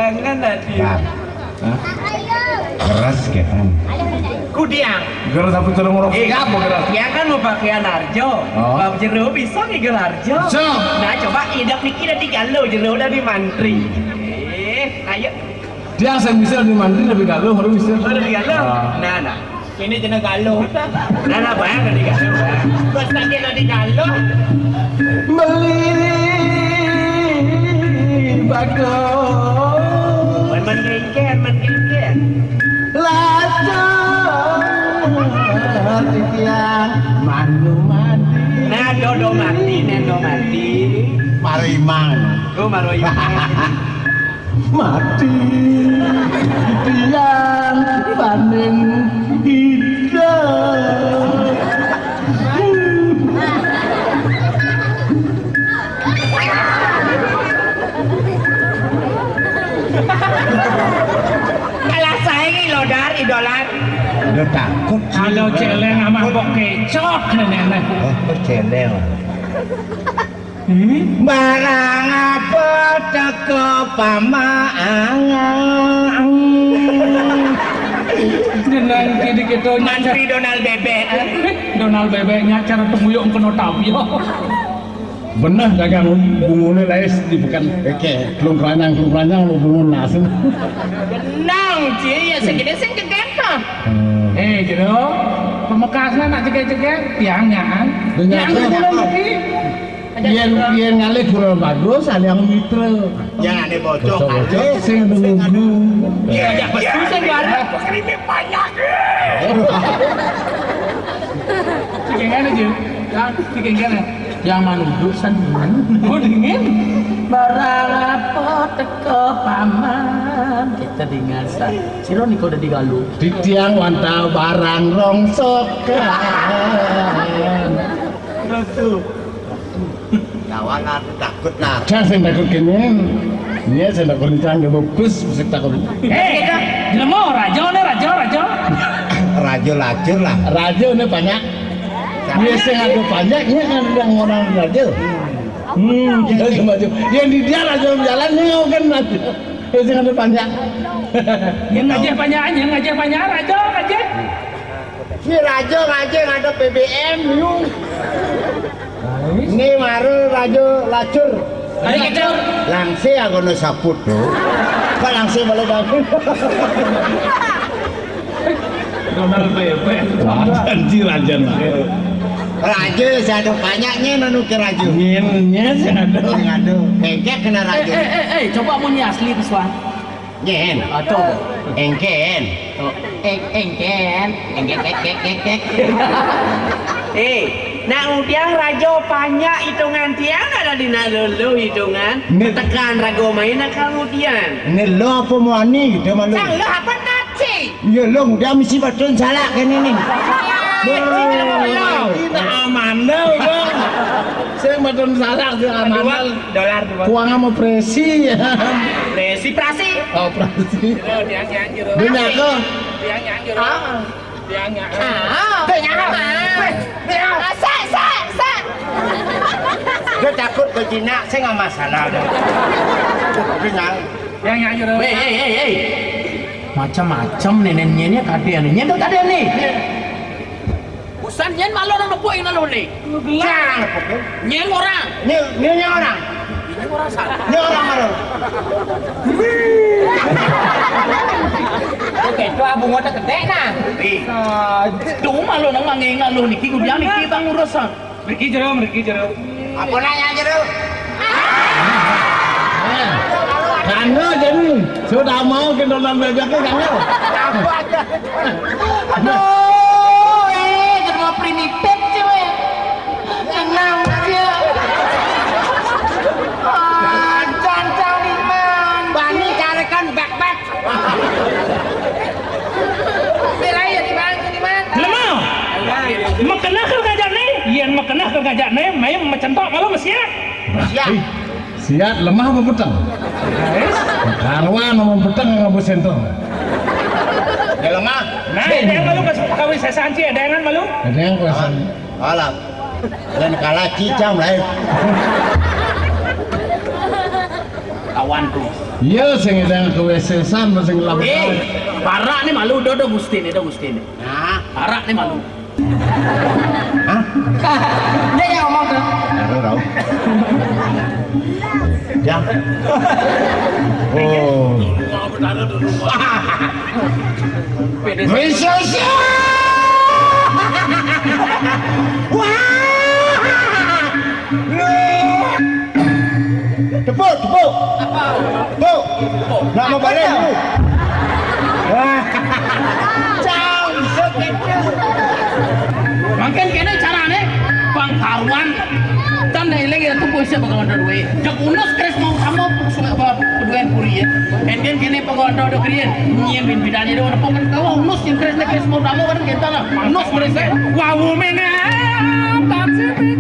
Jangan tadi. Keras kan. Kudiang. Geras apa cara ngorok? Kamu geras. Dia kan mau pakaian Arjo. Bab jero bisa ngigel Arjo. Bisa. Nah coba idak niki dari galau jero dari mantri. Ayo. Dia saya bisa di mandi lebih galau harus bisa. Dari galau. Nah. Ini jeneng galau. Nah bayang dari galau. Terus lagi dari galau. Melirik bagong. Man kengken. Tiang manu mandi. Nah dodo mati, nendo mati. Marimang. Maroimang. Mati. Tiang panen hidup. Alah saya ini lodar idolan. Udah takut sih. Kalau celeng sama kok kecot nenek. Kok celeng? Barang apa teko pamaangan. Neneng kini kita Mantri Donald Bebek. Donald Bebeknya cara temuyuk kena tabio. Benar dagang bungune laes dibukan belum keranjang lu bungun langsung. Benang cie ya segede sing kegenta. Gitu. Pemekasnya nak cegek-cegek tiangnya kan. Yang lagi. Yen ngalih kurang bagus ada yang mitra. Jangan ada bocok. Sing nunggu. Iya, betul sing ada. Kribe banyak. Cegengane aja. Ya, cegengane. Yang mana duduk sandungan. Oh dingin. Barang apa teko paman. Kita dengar sa. Siro niko udah digaluh. Di tiang wanta barang rongsokan. Betul. Kawan aku takut lah. Dah sing takut kene. Iya sing takut dicang bagus mesti takut. Jelema raja. Raja lacur lah. Raja ini banyak. Dia sing ada banyaknya kan yang orang raja. Kita semaju. Yang di dia raja jalan nih kan raja. Dia sing ada banyak. Yang ngajak banyak raja. Si raja ada BBM yuk. Ini maru raja lacur. Ayo kita Langsi aku no saput tuh. Kok langsi boleh bagus? Donald Bebek. Janji raja lah. Raja saya ada banyaknya nanu ke raja. Nyennya sing ada. Aduh, engke kena raja. Coba bunyi asli Tiswan. Nyen. Atau Engken. engken. Nak udiang raja banyak hitungan tiang ada di nalulu hitungan. Tekan rago main kalau udiang. Ini lo apa mau ani gitu malu. Sang lo apa naci? Iya lo dia mesti betul salah kan ini. Kita aman dah bang. Saya betul salah dia aman. Dolar Kuang sama presi. Presi prasi. Oh presi. Dunia ko. Dia takut berjinak, saya nggak masalah. Hei. Macam-macam neneknya kadean nih. Nyentuh kadean nih. Busan nyen malu nang buat ini nih. Jangan. Nyen orang. Ini orang. Ini orang malu. Oke, itu abu ngotak gede nah. Tuh malu nang mangengal lu niki kudian niki bang urusan. Meriki jero. Apa nanya aja dulu? Karena jadi sudah mau ke Donald Bebeknya karena. Aduh, jadi primitif cuy. Tenang aja. Cancang liman. Bani carikan backpack. Bilaya di mana? Lemah. Makanah ke gajah nih? Yang makanah ke gajah nih, main macam tok malu masih ya? Siap. Siap lemah apa petang? Karwan mau petang nggak mau sentuh. Ya lemah. Nah, ada yang malu kawin sesanci, ada yang malu? Ada yang kuasan. Alam. Dan kalah cicam lah. Kawan tuh. Iya sing ndang ke WC san sing lawan. Barak nih malu do Gusti nih. Nah, barak nih malu. Hah? Dia yang ngomong tuh. Tahu. Ya. Oh. Bisa sih. Wah. Tepuk. Tepuk. Nak mau balik dulu. Makin kene carane bangkawan dan lagi itu puisi bagawan duwe. Jak unos kres mau kamu suka apa keduen puri ya. Kan kene pagawan do kriyen nyiem bidane do pokan kau unos yang kres mau kamu kan kita lah. Unos kres. Wow menga tak sepi